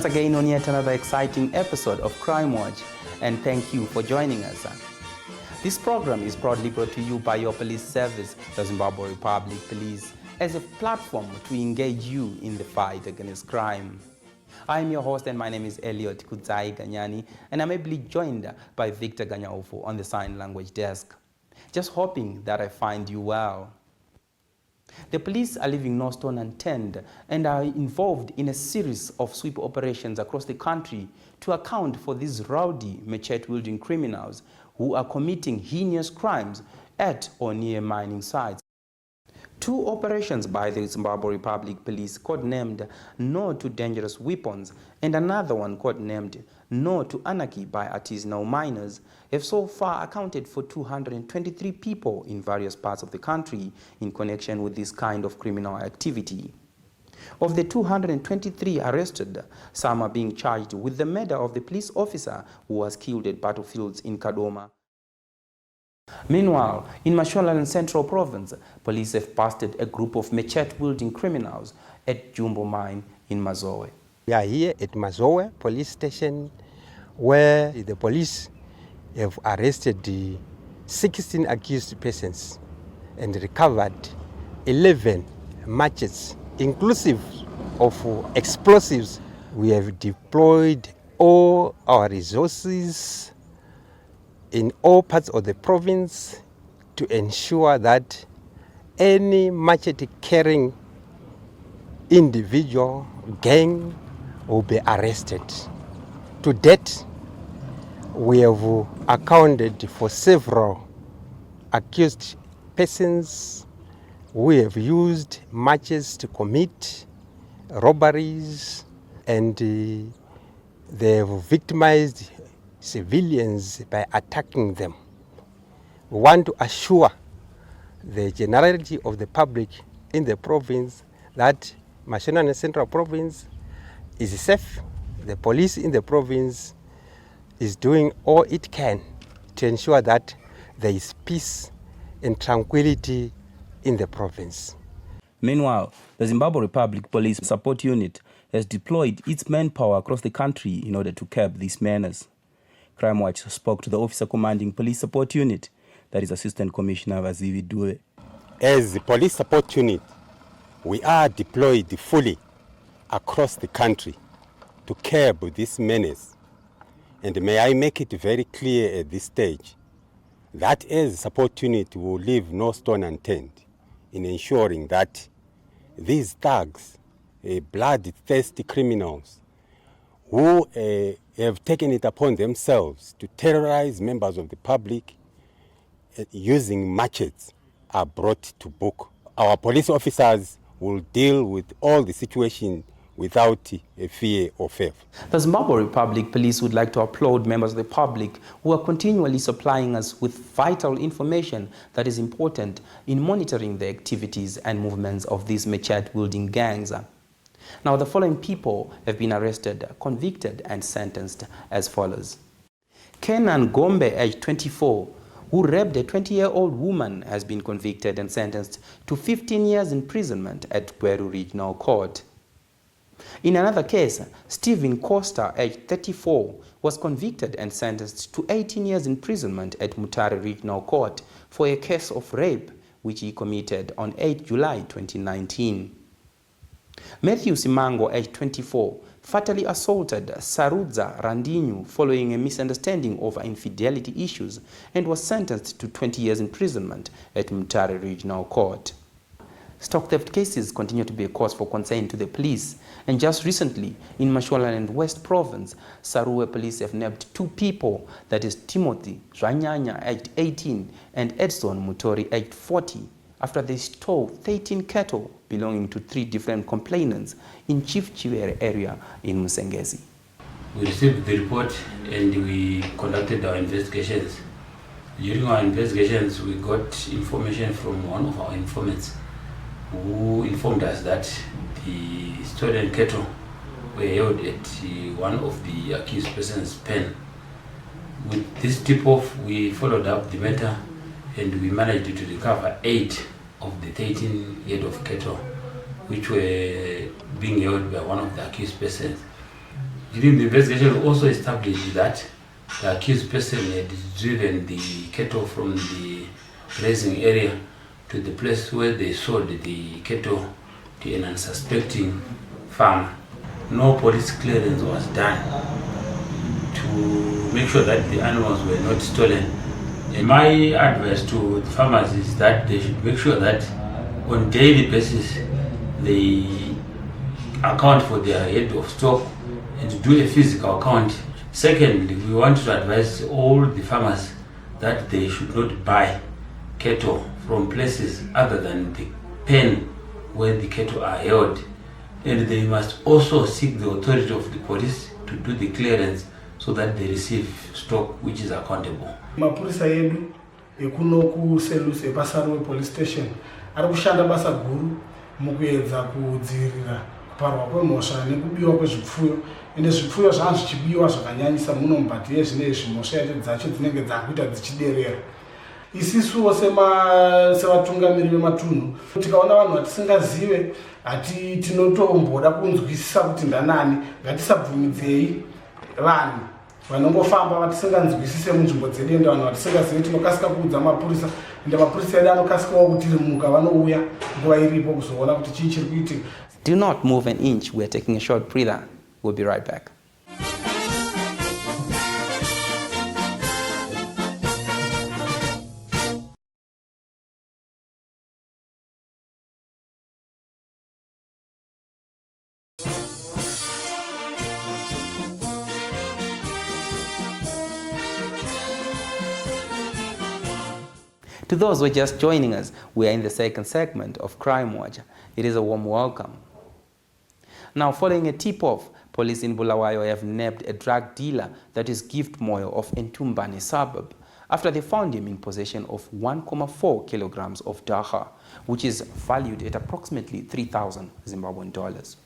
once again on yet another exciting episode of Crime Watch, and thank you for joining us. This program is proudly brought to you by your police service, the Zimbabwe Republic Police, as a platform to engage you in the fight against crime. I'm your host and my name is Elliot Kudzai Ganyani, and I'm ably joined by Victor Ganyaofo on the sign language desk. Just hoping that I find you well. The police are leaving no stone unturned and are involved in a series of sweep operations across the country to account for these rowdy, machete-wielding criminals who are committing heinous crimes at or near mining sites. Two operations by the Zimbabwe Republic Police codenamed No to Dangerous Weapons and another one codenamed No to Anarchy by artisanal miners have so far accounted for 223 people in various parts of the country in connection with this kind of criminal activity. Of the 223 arrested, some are being charged with the murder of the police officer who was killed at battlefields in Kadoma. Meanwhile, in Mashonaland Central Province, police have busted a group of machete-wielding criminals at Jumbo Mine in Mazowe. We are here at Mazowe police station where the police have arrested 16 accused persons and recovered 11 machetes, inclusive of explosives. We have deployed all our resources in all parts of the province to ensure that any machete-carrying individual, gang, will be arrested. To date, we have accounted for several accused persons who have used machetes to commit robberies, and they have victimized civilians by attacking them. We want to assure the generality of the public in the province that Mashonaland Central Province is safe. The police in the province is doing all it can to ensure that there is peace and tranquility in the province. Meanwhile, the Zimbabwe Republic Police Support Unit has deployed its manpower across the country in order to curb these menace. Crime Watch spoke to the officer commanding Police Support Unit, that is Assistant Commissioner Vazivi Due. As the Police Support Unit, we are deployed fully across the country to curb this menace. And may I make it very clear at this stage that as a support unit will leave no stone unturned in ensuring that these thugs, bloodthirsty criminals who have taken it upon themselves to terrorize members of the public using machetes, are brought to book. Our police officers will deal with all the situation without a fear or favor. The Zimbabwe Republic Police would like to applaud members of the public who are continually supplying us with vital information that is important in monitoring the activities and movements of these machete-wielding gangs. Now, the following people have been arrested, convicted, and sentenced as follows. Kenan Gombe, aged 24, who raped a 20-year-old woman, has been convicted and sentenced to 15 years imprisonment at Gweru Regional Court. In another case, Stephen Costa, aged 34, was convicted and sentenced to 18 years imprisonment at Mutare Regional Court for a case of rape which he committed on 8 July 2019. Matthew Simango, aged 24, fatally assaulted Sarudza Randinyu following a misunderstanding over infidelity issues and was sentenced to 20 years imprisonment at Mutare Regional Court. Stock theft cases continue to be a cause for concern to the police, and just recently in Mashonaland West Province, Saruwe police have nabbed two people, that is Timothy Zhanyanya, aged 18, and Edson Mutori, aged 40, after they stole 13 cattle belonging to 3 different complainants in Chief Chivere area in Musengezi. We received the report and we conducted our investigations. During our investigations, we got information from one of our informants who informed us that the stolen cattle were held at one of the accused person's pen. With this tip-off, we followed up the matter and we managed to recover 8 of the 13 head of cattle which were being held by one of the accused persons. During the investigation, we also established that the accused person had driven the cattle from the grazing area to the place where they sold the cattle to an unsuspecting farmer. No police clearance was done to make sure that the animals were not stolen. And my advice to the farmers is that they should make sure that on daily basis they account for their head of stock and to do a physical count. Secondly, we want to advise all the farmers that they should not buy cattle from places other than the pen where the cattle are held, and they must also seek the authority of the police to do the clearance so that they receive stock which is accountable. Mapurisa yedu ekuno ku Selus ePasarwe police station ari kushanda basa guru mukuedza kudzivirira kuparwa kwemhosva nekubiwa kwezvipfuyo, ende zvipfuyo zvanhu zvichibiwa zvakanyanyisa muno mubhati yezvinezvi mhosva yacho dzacho dzinenge dzakuita dzichiderera. Isisuwo sevatungamiri vematunhu tikaona vanhu vatisingazive hati tinotomboda kunzwisisa kuti ndanani, ngatisabvumidzei vanhu vanongofamba vatisinganzwisise munzvimbo dzedu, ende vanhu vatisingazive tinokasika kuudza mapurisa, ende mapurisa edu anokasikawo kutirimuka, vanouya nguva iripo kuzoona kuti chii chiri kuitika. Do not move an inch. We're taking a short breather. We'll be right back. To those who are just joining us, we are in the second segment of Crime Watch. It is a warm welcome. Now, following a tip-off, police in Bulawayo have nabbed a drug dealer that is Gift Moyo of Entumbane suburb after they found him in possession of 1.4 kilograms of dacha, which is valued at approximately 3,000 Zimbabwean dollars.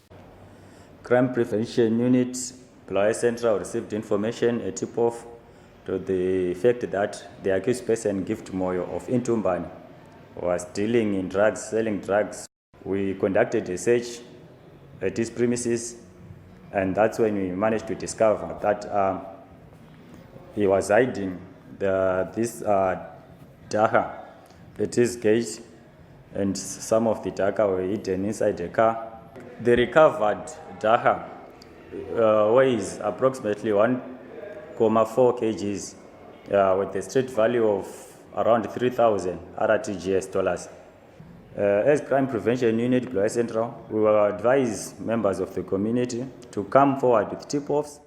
Crime Prevention Unit, Bulawayo Central, received information, a tip-off, to the fact that the accused person, Gift Moyo of Intumbane, was dealing in drugs, selling drugs. We conducted a search at his premises, and that's when we managed to discover that he was hiding this dacha at his gate, and some of the dacha were hidden inside the car. The recovered dacha weighs approximately 1.4 kgs with a street value of around 3,000 RTGS dollars. As Crime Prevention Unit, Bulawayo Central, we will advise members of the community to come forward with tip-offs.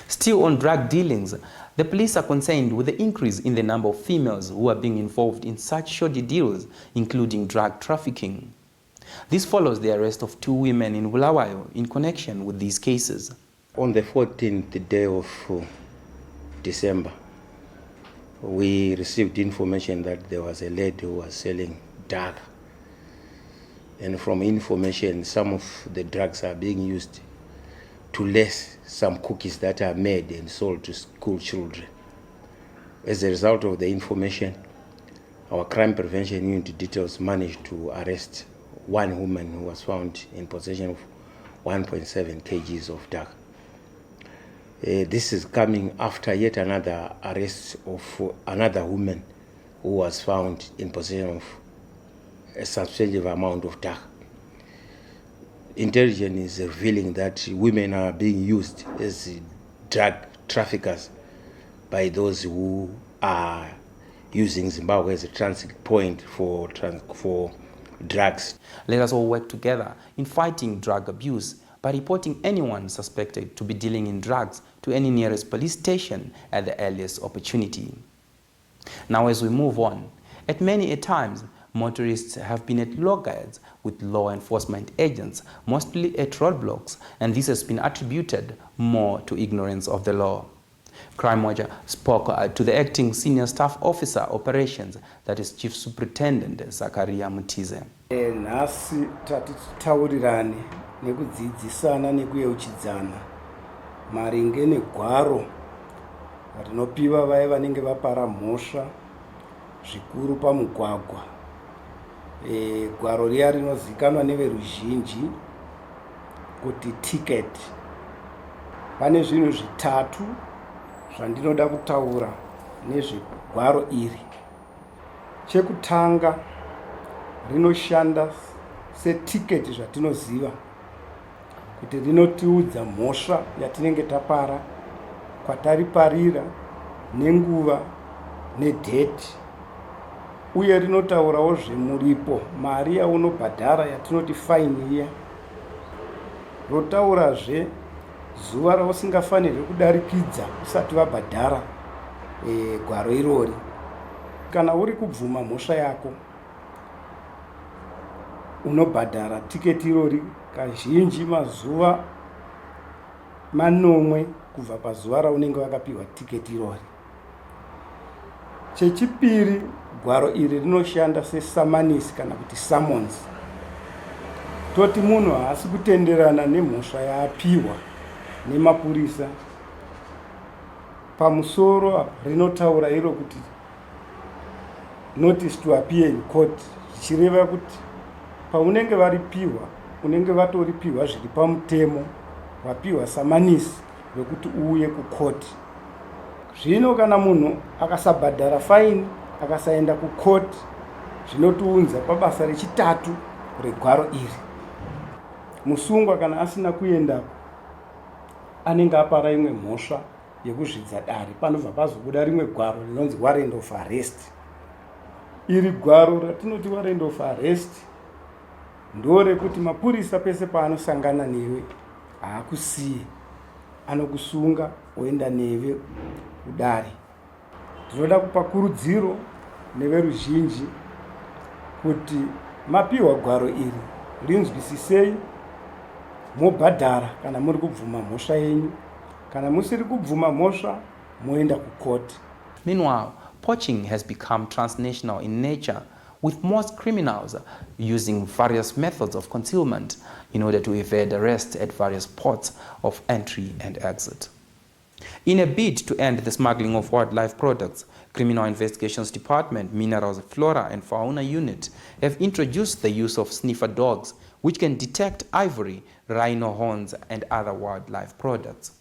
Still on drug dealings, the police are concerned with the increase in the number of females who are being involved in such shoddy deals, including drug trafficking. This follows the arrest of 2 women in Bulawayo in connection with these cases. On the 14th day of December, we received information that there was a lady who was selling drug. And from information, some of the drugs are being used to lace some cookies that are made and sold to school children. As a result of the information, our crime prevention unit details managed to arrest 1 woman who was found in possession of 1.7 kgs of drug. This is coming after yet another arrest of another woman who was found in possession of a substantial amount of drug. Intelligence is revealing that women are being used as drug traffickers by those who are using Zimbabwe as a transit point for drugs. Let us all work together in fighting drug abuse by reporting anyone suspected to be dealing in drugs to any nearest police station at the earliest opportunity. Now, as we move on, at many a times, motorists have been at loggerheads with law enforcement agents, mostly at roadblocks, and this has been attributed more to ignorance of the law. Crime Watch spoke to the acting senior staff officer operations, that is Chief Superintendent Zakaria Mutize. Nhasi tatitaurirane nekudzidzisana nekuyeuchidzana maringe negwaro rinopiwa vaya vanenge vapara mhosva zvikuru pamugwagwa. Gwaro riya rinozikanwa neveruzhinji kuti ticket. pane zvinhu zvitatu zvandinoda kutaura nezvegwaro iri. Chekutanga, rinoshanda setiketi zvatinoziva kuti rinotiudza mhosva yatinenge tapara, kwatariparira, nenguva nedheti, uye rinotaurawo zvemuripo, mari yaunobhadhara yatinoti faini iya. Rotaurazve zuva rausingafanirwi kudarikidza usati wabhadhara gwaro irori. Kana uri kubvuma mhosva yako, unobhadhara tiketi irori kazhinji mazuva manomwe kubva pazuva raunenge wakapiwa tiketi irori. Chechipiri, gwaro iri rinoshanda sesamanisi kana kuti summons. Toti munhu haasi kutenderana nemhosva yaapiwa nemapurisa, pamusoro rinotaura iro kuti notice to appear in court, zvichireva kuti paunenge varipiwa, unenge vatoripiwa zviri pamutemo, wapiwa samanisi rekuti uuye kukoti. Zvino kana munhu akasabhadhara faini, akasaenda kukoti, zvinotiunza pabasa rechitatu regwaro iri. Musungwa kana asina kuenda, anenge apara imwe mhosva yekuzvidza dare, panobva pazobuda rimwe gwaro rinonzi warrant of arrest. Iri gwaro ratinoti warrant of arrest ndorekuti mapurisa pese paanosangana newe haakusiye, anokusunga oenda newe kudare. Tinoda kupa kurudziro neveruzhinji kuti mapiwa gwaro iri rinzwisisei, mobhadhara kana muri kubvuma mhosva yenyu, kana musiri kubvuma mhosva moenda kukoti. Meanwhile, poaching has become transnational in nature, with most criminals using various methods of concealment in order to evade arrest at various ports of entry and exit. In a bid to end the smuggling of wildlife products, Criminal Investigations Department, Minerals, Flora and Fauna Unit have introduced the use of sniffer dogs, which can detect ivory, rhino horns and other wildlife products.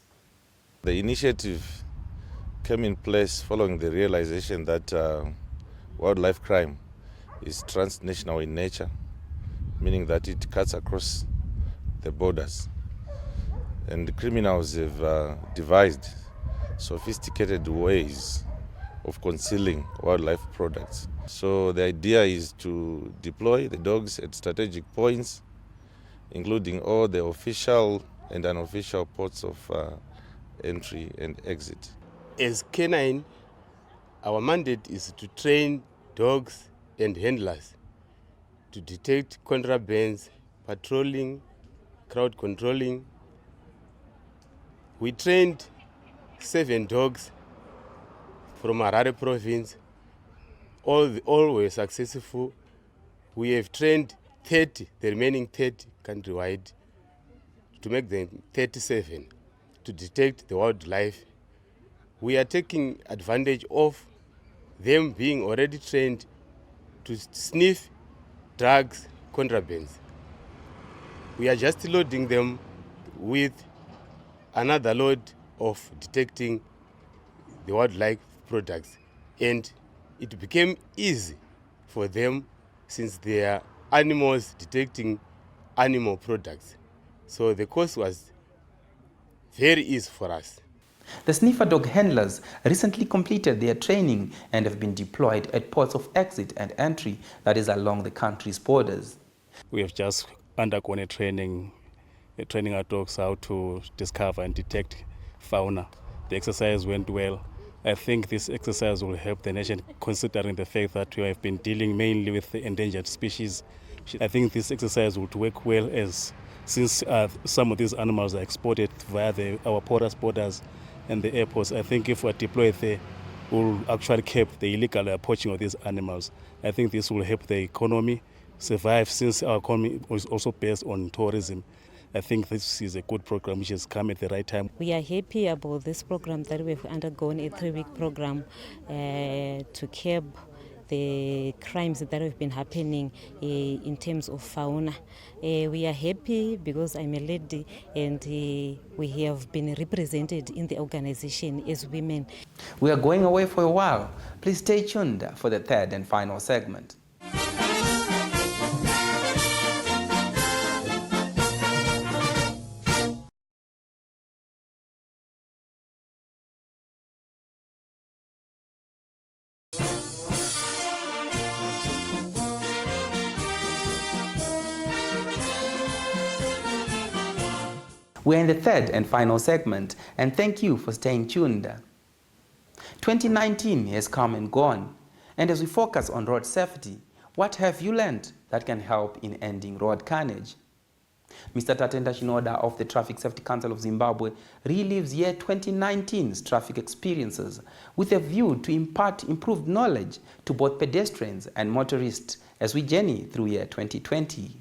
The initiative came in place following the realization that wildlife crime is transnational in nature, meaning that it cuts across the borders. And the criminals have devised sophisticated ways of concealing wildlife products. So the idea is to deploy the dogs at strategic points, including all the official and unofficial ports of entry and exit. As canine, our mandate is to train dogs and handlers to detect contrabands, patrolling, crowd controlling. We trained 7 dogs from Harare province. All were successful. We have trained 30, the remaining 30 countrywide, to make them 37 to detect the wildlife. We are taking advantage of them being already trained to sniff drugs, contrabands. We are just loading them with another load of detecting the wildlife products, and it became easy for them since they are animals detecting animal products. So the course was very easy for us. The sniffer dog handlers recently completed their training and have been deployed at ports of exit and entry that is along the country's borders. We have just undergone a training our dogs how to discover and detect fauna. The exercise went well. I think this exercise will help the nation, considering the fact that we have been dealing mainly with the endangered species. I think this exercise would work well, as since some of these animals are exported via our porous borders and the airports. I think if we are deployed there, we'll actually curb the illegal poaching of these animals. I think this will help the economy survive, since our economy is also based on tourism. I think this is a good program which has come at the right time. We are happy about this program that we've undergone, a 3-week program to curb the crimes that have been happening in terms of fauna. We are happy because I'm a lady and we have been represented in the organization as women. We are going away for a while. Please stay tuned for the third and final segment. We're in the third and final segment, and thank you for staying tuned. 2019 has come and gone, and as we focus on road safety, what have you learned that can help in ending road carnage? Mr. Tatenda Shinoda of the Traffic Safety Council of Zimbabwe relives year 2019's traffic experiences with a view to impart improved knowledge to both pedestrians and motorists as we journey through year 2020.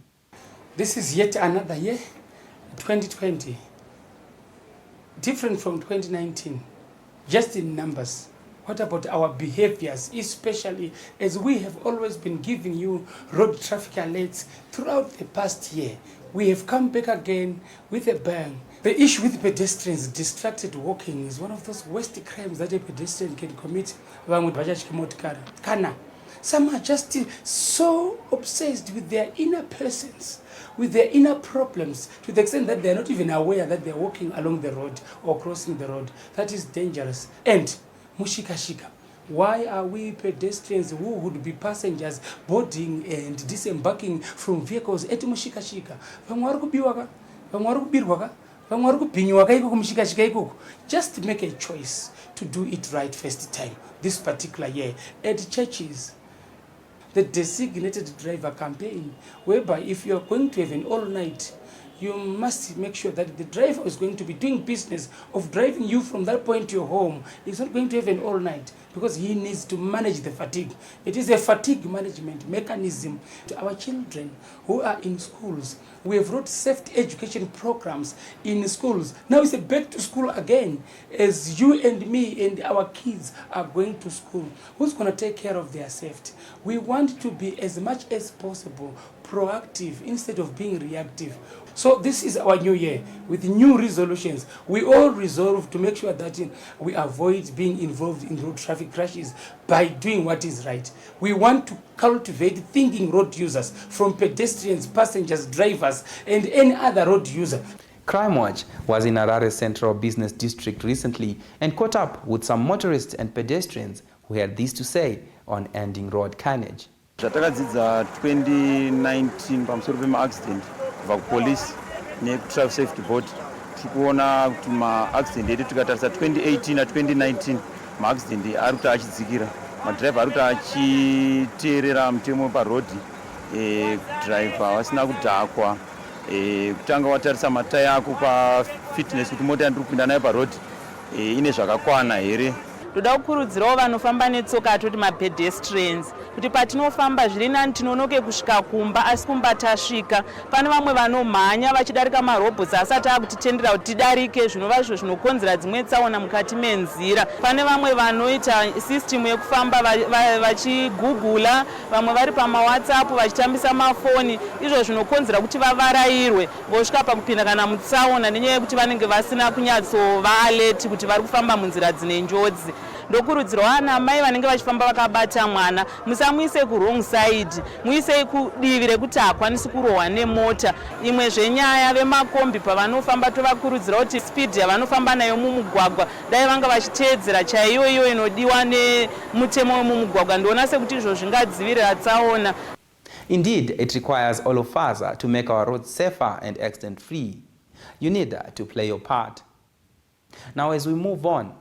This is yet another year, 2020, different from 2019, just in numbers. What about our behaviors, especially as we have always been giving you road traffic alerts throughout the past year? We have come back again with a bang. The issue with pedestrians, distracted walking, is one of those worst crimes that a pedestrian can commit. Some are just so obsessed with their inner persons, with their inner problems, to the extent that they are not even aware that they are walking along the road or crossing the road. That is dangerous. And mushikashika. Why are we pedestrians who would be passengers boarding and disembarking from vehicles at mushikashika? Just make a choice to do it right first time this particular year. At churches, the designated driver campaign, whereby if you are going to have an all-night, you must make sure that the driver is going to be doing business of driving you from that point to your home. He's not going to have an all-night because he needs to manage the fatigue. It is a fatigue management mechanism. To our children who are in schools, we have road safety education programs in schools. Now it's a back to school again. As you and me and our kids are going to school, who's going to take care of their safety? We want to be as much as possible proactive instead of being reactive. So this is our new year with new resolutions. We all resolve to make sure that we avoid being involved in road traffic crashes by doing what is right. We want to cultivate thinking road users, from pedestrians, passengers, drivers, and any other road user. Crime Watch was in Harare Central Business District recently and caught up with some motorists and pedestrians who had this to say on ending road carnage. Zvatakadzidza 2019 pamusoro pema-accident kubva kupolisi nekutraffic safety board, tiri kuona kuti ma-accident edu tikatarisa 2018 na2019 ma-accident ari kuti achidzikira, madhiraivha ari kuti achiteerera mutemo parodhi, dhiraivha vasina kudhakwa, kutanga watarisa mataya ako pafitness kuti mota yandiri kupinda nayo parodhi ine zvakakwana here. Toda kukurudzirawo vanofamba netsoka toti mapedestrians kuti patinofamba zviri nani tinonoke kusvika kumba, asi kumba tasvika pane vamwe vanomhanya vachidarika marobhotsi asati akutitendera kuti tidarike, zvinova izvo zvinokonzera dzimwe tsaona mukati menzira. Pane vamwe vanoita system yekufamba vachigugula, vamwe vari pamawhatsapp vachitambisa mafoni, izvo zvinokonzera kuti vavarairwe vosvika pakupinda kana mutsaona nenyaya yekuti vanenge vasina kunyatsova alert kuti vari kufamba munzira dzine njodzi. Ndokurudzirwa ana mai vanenge vachifamba vakabata mwana, musamuise ku wrong side, muise kudivi rekuti hakwanisi kurohwa nemota. Imwe zvenyaya vemakombi pavanofamba tovakurudzira kuti speed yavanofamba nayo mumugwagwa dai vanga vachiteedzera chaiyo iyo inodiwa nemutemo wemumugwagwa. Ndoona sekuti izvo zvingadzivirira tsaona. Indeed, it requires all of us to make our roads safer and accident free. You need to play your part. Now as we move on,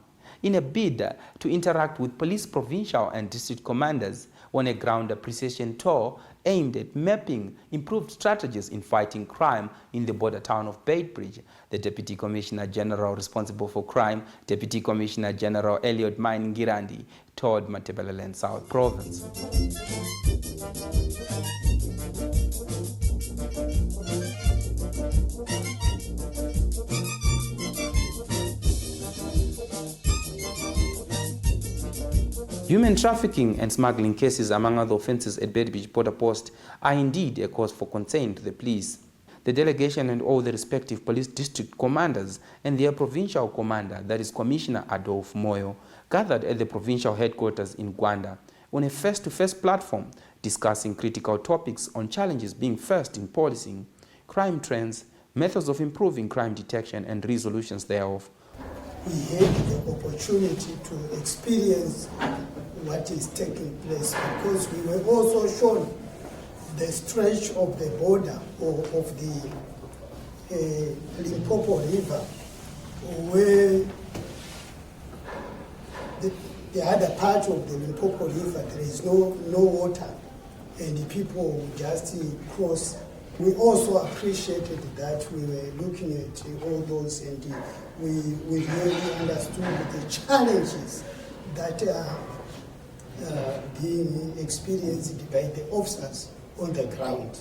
in a bid to interact with police provincial and district commanders on a ground appreciation tour aimed at mapping improved strategies in fighting crime in the border town of Beitbridge, the Deputy Commissioner General responsible for crime, Deputy Commissioner General Elliot Mine Ngirandi, toured Matabeleland South Province. Human trafficking and smuggling cases, among other offences at Bed Beach Border Post, are indeed a cause for concern to the police. The delegation and all the respective police district commanders and their provincial commander, that is Commissioner Adolf Moyo, gathered at the provincial headquarters in Gwanda on a face-to-face platform discussing critical topics on challenges being faced in policing, crime trends, methods of improving crime detection and resolutions thereof. We had the opportunity to experience what is taking place because we were also shown the stretch of the border of the Limpopo River, where the other part of the Limpopo River there is no water and the people just cross. We also appreciated that we were looking at all those and we really understood the challenges that are being experienced by the officers on the ground.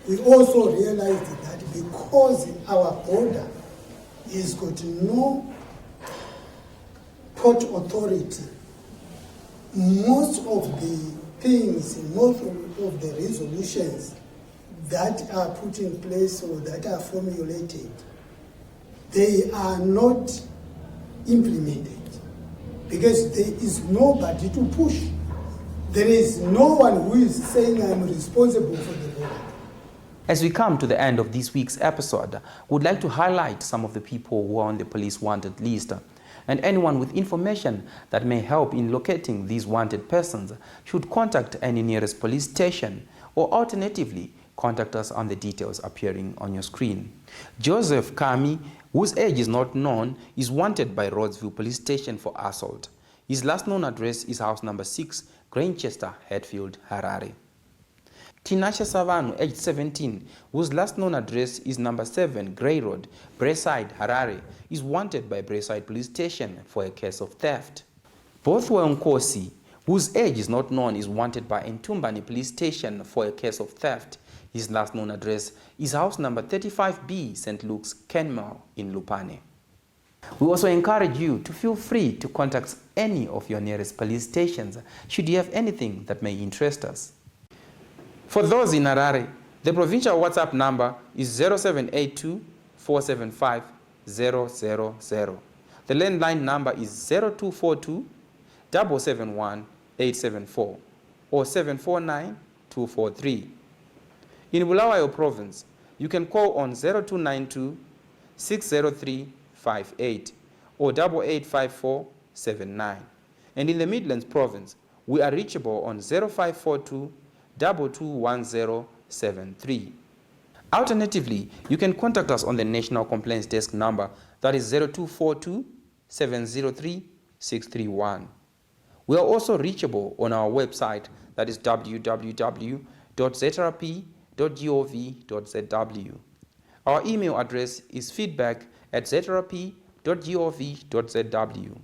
We also realized that because our border has got no port authority, most of the things, most of the resolutions that are put in place or that are formulated, they are not implemented because there is nobody to push. There is no one who is saying I'm responsible for the border. As we come to the end of this week's episode, we'd like to highlight some of the people who are on the police wanted list. And anyone with information that may help in locating these wanted persons should contact any nearest police station or alternatively contact us on the details appearing on your screen. Joseph Kami, whose age is not known, is wanted by Rhodesville Police Station for assault. His last known address is house number 6, Granchester, Hatfield, Harare. Tinashe Savanu, aged 17, whose last known address is number 7, Grey Road, Braeside, Harare, is wanted by Braeside Police Station for a case of theft. Bothwell Nkosi, whose age is not known, is wanted by Ntumbani Police Station for a case of theft. His last known address is house number 35B, St. Luke's, Kenmore in Lupane. We also encourage you to feel free to contact any of your nearest police stations should you have anything that may interest us. For those in Harare, the provincial WhatsApp number is 0782 475 000. The landline number is 0242 771 874 or 749 243. In Bulawayo Province, you can call on 0292 603 58 or 8854 79. And in the Midlands Province, we are reachable on 0542 221073. Alternatively, you can contact us on the National Complaints Desk number, that is 0242 703 631. We are also reachable on our website, that is www.zrp.gov.zw. Our email address is feedback@zrp.gov.zw.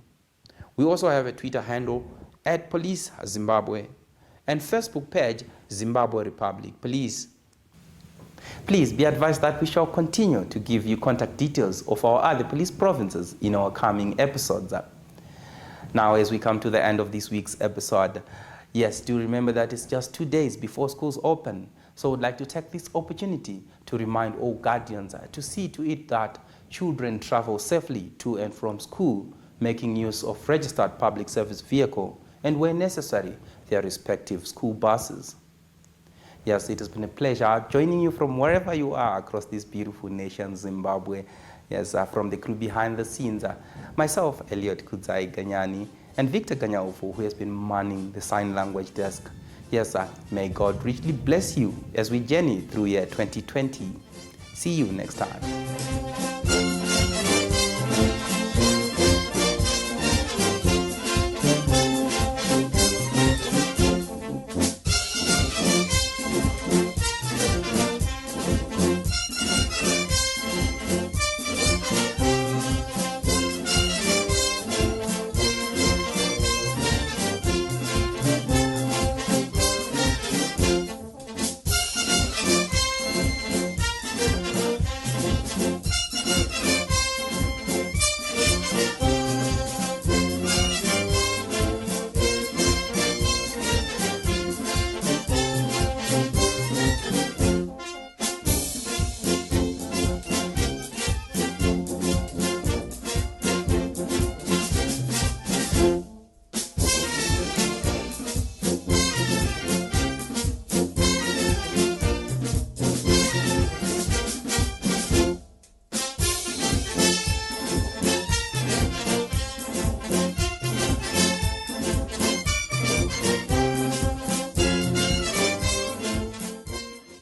We also have a Twitter handle @PoliceZimbabwe and Facebook page Zimbabwe Republic Police. Please be advised that we shall continue to give you contact details of our other police provinces in our coming episodes. Now, as we come to the end of this week's episode, yes, do remember that it's just 2 days before schools open. So I would like to take this opportunity to remind all guardians to see to it that children travel safely to and from school, making use of registered public service vehicle and, where necessary, their respective school buses. Yes, it has been a pleasure joining you from wherever you are across this beautiful nation, Zimbabwe. Yes, from the crew behind the scenes, myself, Elliot Kudzai Ganyani, and Victor Ganyaufu, who has been manning the sign language desk. Yes, may God richly bless you as we journey through year 2020. See you next time.